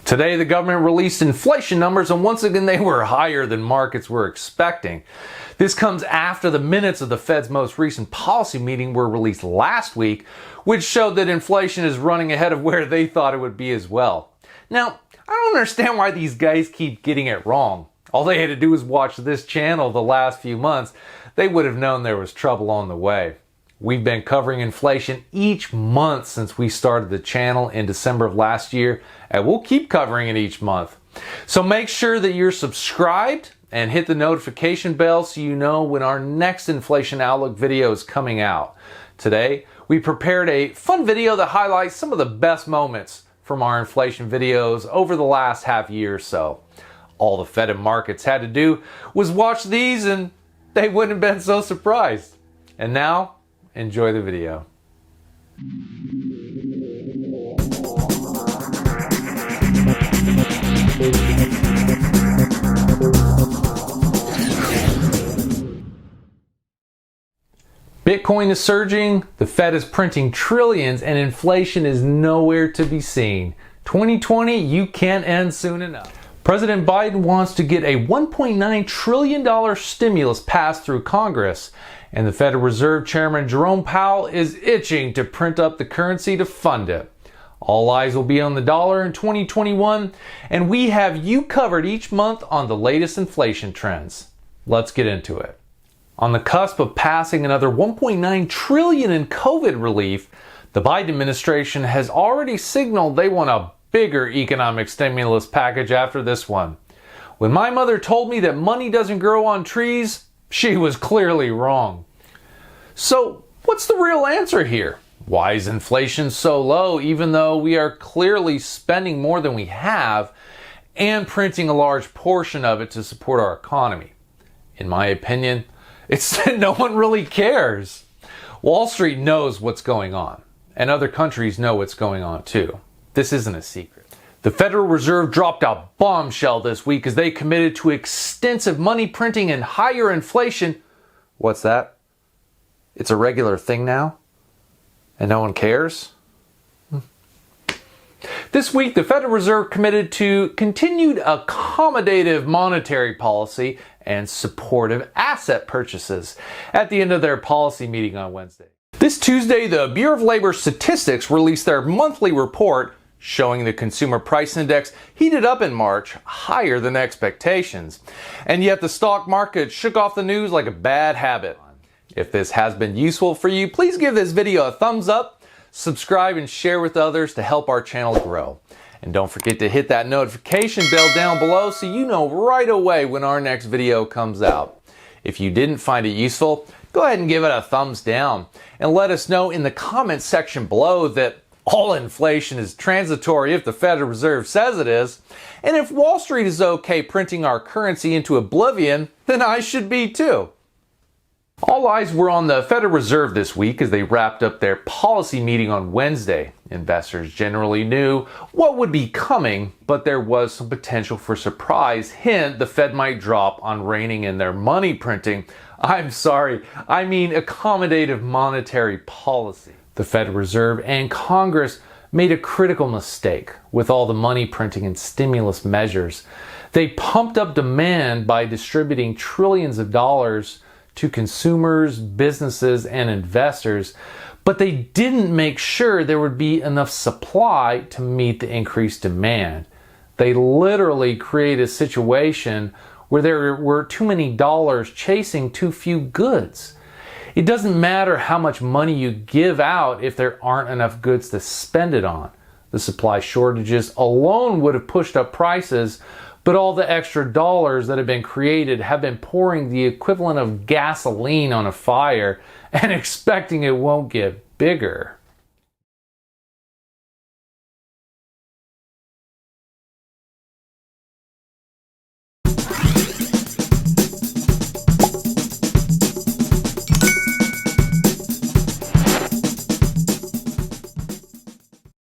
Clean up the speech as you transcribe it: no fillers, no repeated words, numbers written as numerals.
Today, the government released inflation numbers, and once again, they were higher than markets were expecting. This comes after the minutes of the Fed's most recent policy meeting were released last week, which showed that inflation is running ahead of where they thought it would be as well. Now, I don't understand why these guys keep getting it wrong. All they had to do was watch this channel the last few months. They would have known there was trouble on the way. We've been covering inflation each month since we started the channel in December of last year, and we'll keep covering it each month. So make sure that you're subscribed and hit the notification bell so you know when our next Inflation Outlook video is coming out. Today, we prepared a fun video that highlights some of the best moments from our inflation videos over the last half year or so. All the Fed and markets had to do was watch these and they wouldn't have been so surprised. And now, enjoy the video. Bitcoin is surging, the Fed is printing trillions, and inflation is nowhere to be seen. 2020, you can't end soon enough. President Biden wants to get a $1.9 trillion stimulus passed through Congress, and the Federal Reserve Chairman Jerome Powell is itching to print up the currency to fund it. All eyes will be on the dollar in 2021, and we have you covered each month on the latest inflation trends. Let's get into it. On the cusp of passing another $1.9 trillion in COVID relief, the Biden administration has already signaled they want a bigger economic stimulus package after this one. When my mother told me that money doesn't grow on trees, she was clearly wrong. So, what's the real answer here? Why is inflation so low even though we are clearly spending more than we have and printing a large portion of it to support our economy? In my opinion, it's that no one really cares. Wall Street knows what's going on, and other countries know what's going on too. This isn't a secret. The Federal Reserve dropped a bombshell this week as they committed to extensive money printing and higher inflation. What's that? It's a regular thing now? And no one cares? This week, the Federal Reserve committed to continued accommodative monetary policy and supportive asset purchases at the end of their policy meeting on Wednesday. This Tuesday, the Bureau of Labor Statistics released their monthly report showing the consumer price index heated up in March, higher than expectations. And yet the stock market shook off the news like a bad habit. If this has been useful for you, please give this video a thumbs up, subscribe, and share with others to help our channel grow. And don't forget to hit that notification bell down below so you know right away when our next video comes out. If you didn't find it useful, go ahead and give it a thumbs down and let us know in the comments section below that all inflation is transitory if the Federal Reserve says it is, and if Wall Street is okay printing our currency into oblivion, then I should be too. All eyes were on the Federal Reserve this week as they wrapped up their policy meeting on Wednesday. Investors generally knew what would be coming, but there was some potential for surprise. Hint, the Fed might drop on reining in their money printing. I'm sorry, I mean accommodative monetary policy. The Federal Reserve and Congress made a critical mistake with all the money printing and stimulus measures. They pumped up demand by distributing trillions of dollars to consumers, businesses, and investors, but they didn't make sure there would be enough supply to meet the increased demand. They literally created a situation where there were too many dollars chasing too few goods. It doesn't matter how much money you give out if there aren't enough goods to spend it on. The supply shortages alone would have pushed up prices, but all the extra dollars that have been created have been pouring the equivalent of gasoline on a fire and expecting it won't get bigger.